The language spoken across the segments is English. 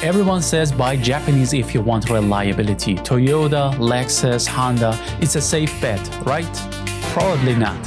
Everyone says buy Japanese if you want reliability. Toyota, Lexus, Honda, it's a safe bet, right? Probably not.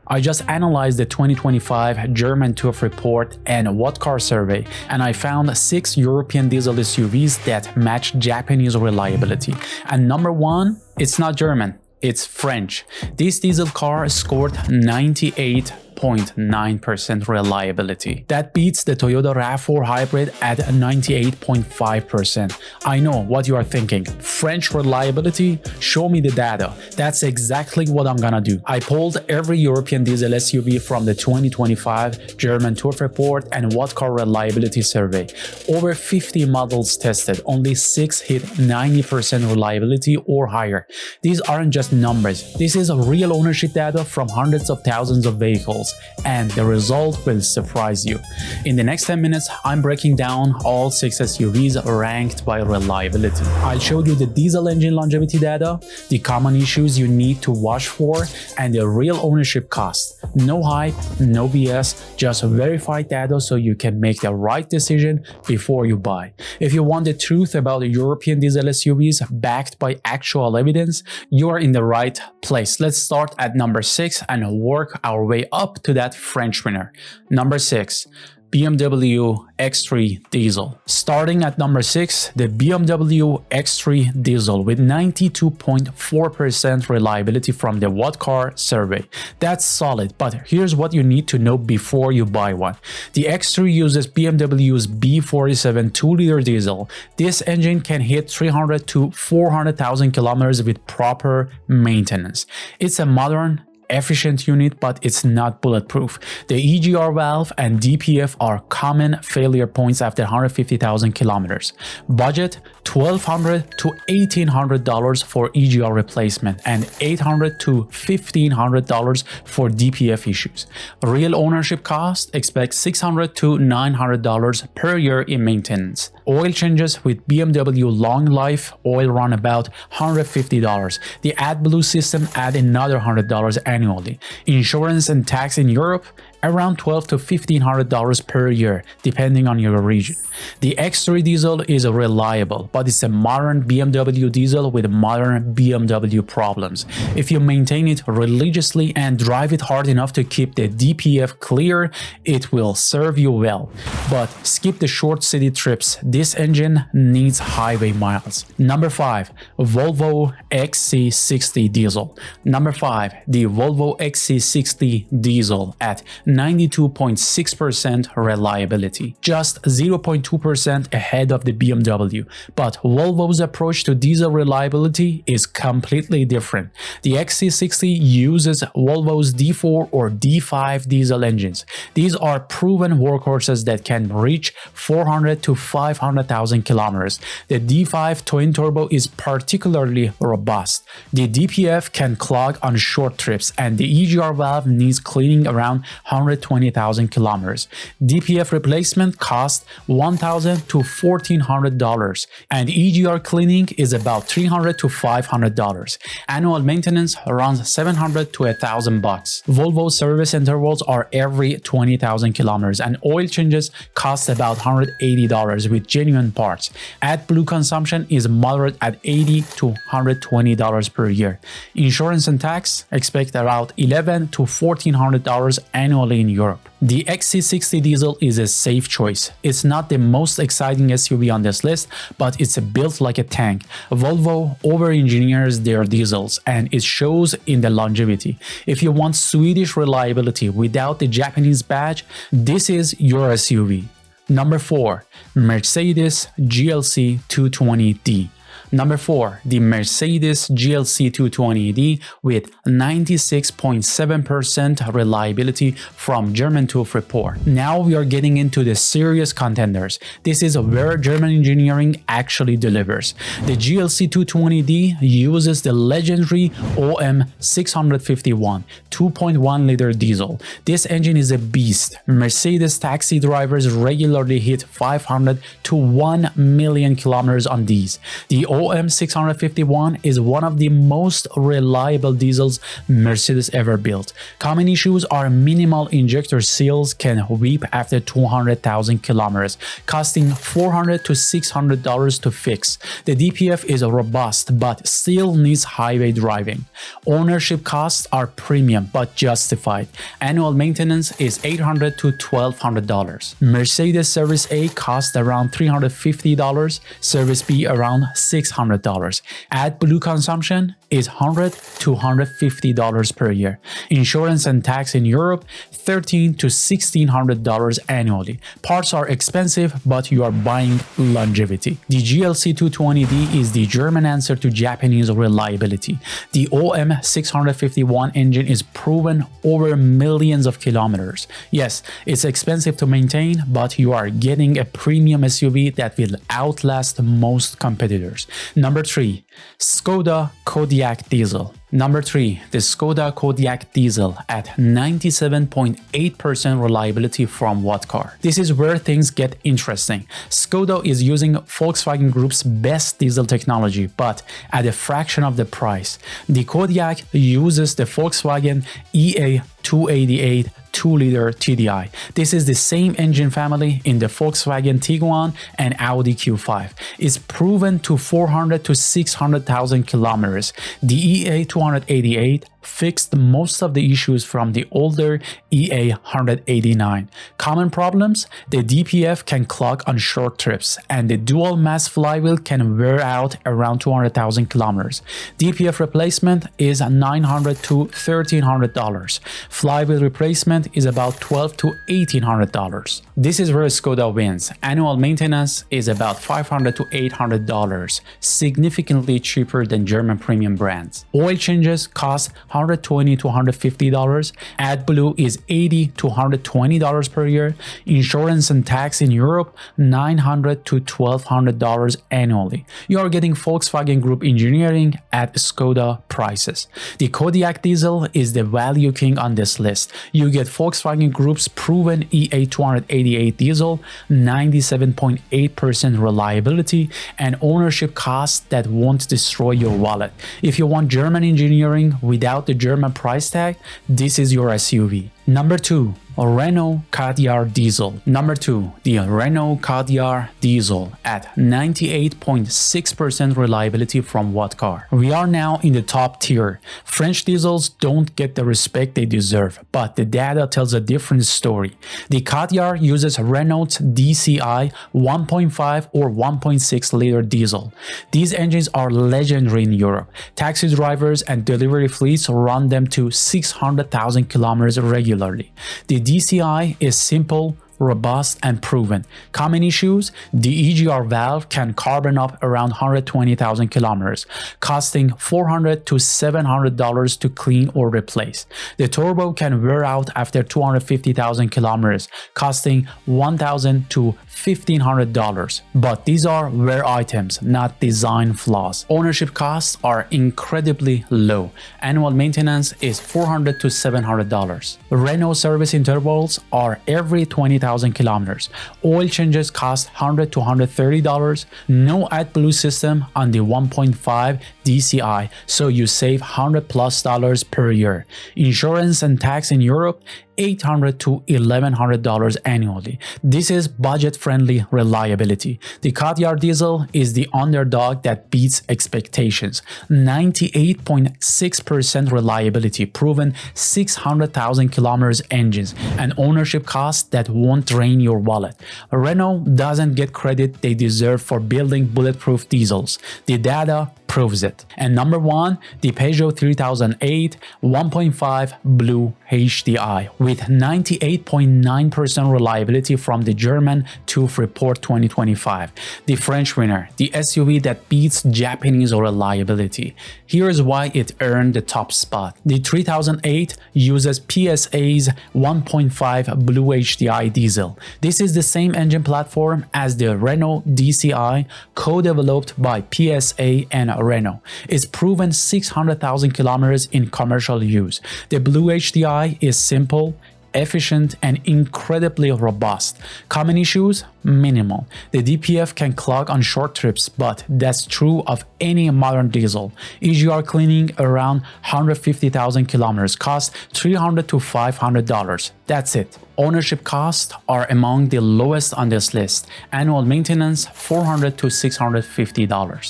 I just analyzed the 2025 German TÜV report and What Car survey, and I found 6 European diesel SUVs that match Japanese reliability. And number one, it's not German, it's French. This diesel car scored 98.9% reliability. That beats the Toyota RAV4 hybrid at 98.5%. I know what you are thinking. French reliability? Show me the data. That's exactly what I'm gonna do. I pulled every European diesel SUV from the 2025 German TÜV report and What Car reliability survey. Over 50 models tested, only 6 hit 90% reliability or higher. These aren't just numbers. This is real ownership data from hundreds of thousands of vehicles, and the result will surprise you. In the next 10 minutes, I'm breaking down all 6 SUVs ranked by reliability. I'll show you the diesel engine longevity data, the common issues you need to watch for, and the real ownership cost. No hype, no BS, just verified data so you can make the right decision before you buy. If you want the truth about the European diesel SUVs backed by actual evidence, you are in the right place. Let's start at number 6 and work our way up to that French winner. Number 6. BMW X3 diesel. Starting at number 6, the BMW X3 diesel with 92.4% reliability from the What Car survey. That's solid, but here's what you need to know before you buy one. The X3 uses BMW's B47 2-liter diesel. This engine can hit 300 to 400,000 kilometers with proper maintenance. It's a modern, efficient unit, but it's not bulletproof. The EGR valve and DPF are common failure points after 150,000 kilometers. Budget $1,200 to $1,800 for EGR replacement and $800 to $1,500 for DPF issues. Real ownership cost, expect $600 to $900 per year in maintenance. Oil changes with BMW Long Life oil run about $150. The AdBlue system add another $100 annually. Insurance and tax in Europe around $1,200 to $1,500 per year, depending on your region. The X3 diesel is reliable, but it's a modern BMW diesel with modern BMW problems. If you maintain it religiously and drive it hard enough to keep the DPF clear, it will serve you well. But skip the short city trips. This engine needs highway miles. Number 5. Volvo XC60 diesel. Number 5. The Volvo XC60 diesel at 92.6% reliability, just 0.2% ahead of the BMW. But Volvo's approach to diesel reliability is completely different. The XC60 uses Volvo's D4 or D5 diesel engines. These are proven workhorses that can reach 400 to 500,000 kilometers. The D5 twin turbo is particularly robust. The DPF can clog on short trips, and the EGR valve needs cleaning around 120,000 kilometers. DPF replacement costs $1,000 to $1,400, and EGR cleaning is about $300 to $500. Annual maintenance runs $700 to $1,000. Volvo service intervals are every 20,000 kilometers, and oil changes cost about $180 with genuine parts. AdBlue consumption is moderate at $80 to $120 per year. Insurance and tax, expect around $1,100 to $1,400 annually in Europe. The XC60 diesel is a safe choice. It's not the most exciting SUV on this list, but it's built like a tank. Volvo over-engineers their diesels, and it shows in the longevity. If you want Swedish reliability without the Japanese badge, this is your SUV. Number 4. Mercedes GLC 220D. Number 4, the Mercedes GLC 220D with 96.7% reliability from German TÜV report. Now we are getting into the serious contenders. This is where German engineering actually delivers. The GLC 220D uses the legendary OM 651 2.1-liter diesel. This engine is a beast. Mercedes taxi drivers regularly hit 500 to 1 million kilometers on these. The OM651 is one of the most reliable diesels Mercedes ever built. Common issues are minimal injector seals can weep after 200,000 kilometers, costing $400 to $600 to fix. The DPF is robust but still needs highway driving. Ownership costs are premium but justified. Annual maintenance is $800 to $1,200. Mercedes Service A costs around $350, Service B around $600. AdBlue consumption is $100 to $150 per year. Insurance and tax in Europe, $1,300 to $1,600 annually. Parts are expensive, but you are buying longevity. The GLC 220D is the German answer to Japanese reliability. The OM651 engine is proven over millions of kilometers. Yes, it's expensive to maintain, but you are getting a premium SUV that will outlast most competitors. Number 3. Skoda Kodiaq Diesel. Number 3. The Skoda Kodiaq Diesel at 97.8% reliability from what car? This is where things get interesting. Skoda is using Volkswagen Group's best diesel technology, but at a fraction of the price. The Kodiaq uses the Volkswagen EA288 2-liter TDI. This is the same engine family in the Volkswagen Tiguan and Audi Q5. It's proven to 400 to 600,000 kilometers. The EA288 fixed most of the issues from the older EA189. Common problems? The DPF can clog on short trips, and the dual mass flywheel can wear out around 200,000 kilometers. DPF replacement is $900 to $1,300. Flywheel replacement is about $1,200 to $1,800. This is where Skoda wins. Annual maintenance is about $500 to $800, significantly cheaper than German premium brands. Oil changes cost $120 to $150. AdBlue is $80 to $120 per year. Insurance and tax in Europe $900 to $1,200 annually. You are getting Volkswagen Group engineering at Skoda prices. The Kodiaq diesel is the value king on this list. You get Volkswagen Group's proven EA288 diesel, 97.8% reliability, and ownership costs that won't destroy your wallet. If you want German engineering without the German price tag, this is your SUV. Number 2. Renault Kadjar Diesel. Number 2. The Renault Kadjar Diesel at 98.6% reliability from what car? We are now in the top tier. French diesels don't get the respect they deserve, but the data tells a different story. The Kadjar uses Renault's DCI 1.5 or 1.6 liter diesel. These engines are legendary in Europe. Taxi drivers and delivery fleets run them to 600,000 kilometers regularly. The DCI is simple, robust, and proven. Common issues? The EGR valve can carbon up around 120,000 kilometers, costing $400 to $700 to clean or replace. The turbo can wear out after 250,000 kilometers, costing $1,000 to $1,500. But these are wear items, not design flaws. Ownership costs are incredibly low. Annual maintenance is $400 to $700. Renault service intervals are every 20,000 kilometers. Oil changes cost $100 to $130. No AdBlue system on the 1.5 DCI, so you save $100+ per year. Insurance and tax in Europe $800 to $1,100 annually. This is budget-friendly reliability. The Kadjar diesel is the underdog that beats expectations. 98.6% reliability, proven 600,000 kilometers engines, and ownership costs that won't drain your wallet. Renault doesn't get credit they deserve for building bulletproof diesels. The data proves it. And number 1, the Peugeot 3008 1.5 Blue HDI with 98.9% reliability from the German TÜV Report 2025. The French winner, the SUV that beats Japanese reliability. Here's why it earned the top spot. The 3008 uses PSA's 1.5 Blue HDI diesel. This is the same engine platform as the Renault DCI, co-developed by PSA and Renault. It's proven 600,000 kilometers in commercial use. The Blue HDI is simple, efficient, and incredibly robust. Common issues? Minimal. The DPF can clog on short trips, but that's true of any modern diesel. EGR cleaning around 150,000 kilometers costs $300 to $500. That's it. Ownership costs are among the lowest on this list. Annual maintenance $400 to $650.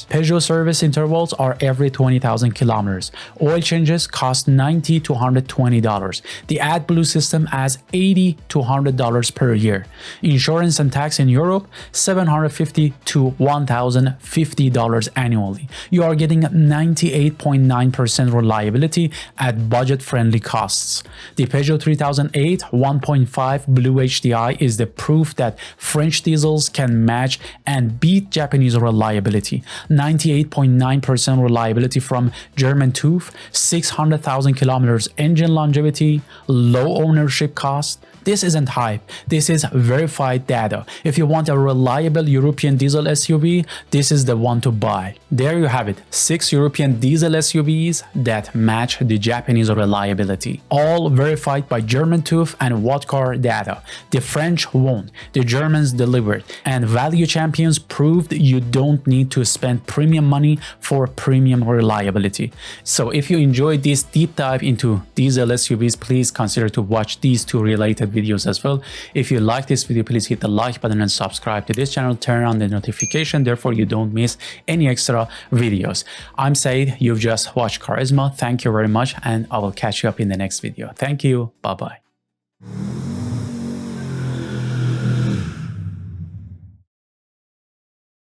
Peugeot service intervals are every 20,000 kilometers. Oil changes cost $90 to $120. The AdBlue system adds $80 to $100 per year. Insurance and tax in Europe $750 to $1,050 annually. You are getting 98.9% reliability at budget-friendly costs. The Peugeot 3008 1.5 Blue HDI is the proof that French diesels can match and beat Japanese reliability. 98.9% reliability from German TÜV, 600,000 kilometers engine longevity, low ownership cost. This isn't hype, this is verified data. If you want a reliable European diesel SUV, this is the one to buy. There you have it, 6 European diesel SUVs that match the Japanese reliability. All verified by German TÜV and Whatcar data. The French won't, the Germans delivered, and Value Champions proved you don't need to spend premium money for premium reliability. So if you enjoyed this deep dive into diesel SUVs, please consider to watch these two related videos as well. If you like this video, please hit the like button and subscribe to this channel. Turn on the notification, therefore you don't miss any extra videos. I'm Said, you've just watched Charisma. Thank you very much, and I will catch you up in the next video. Thank you. Bye bye.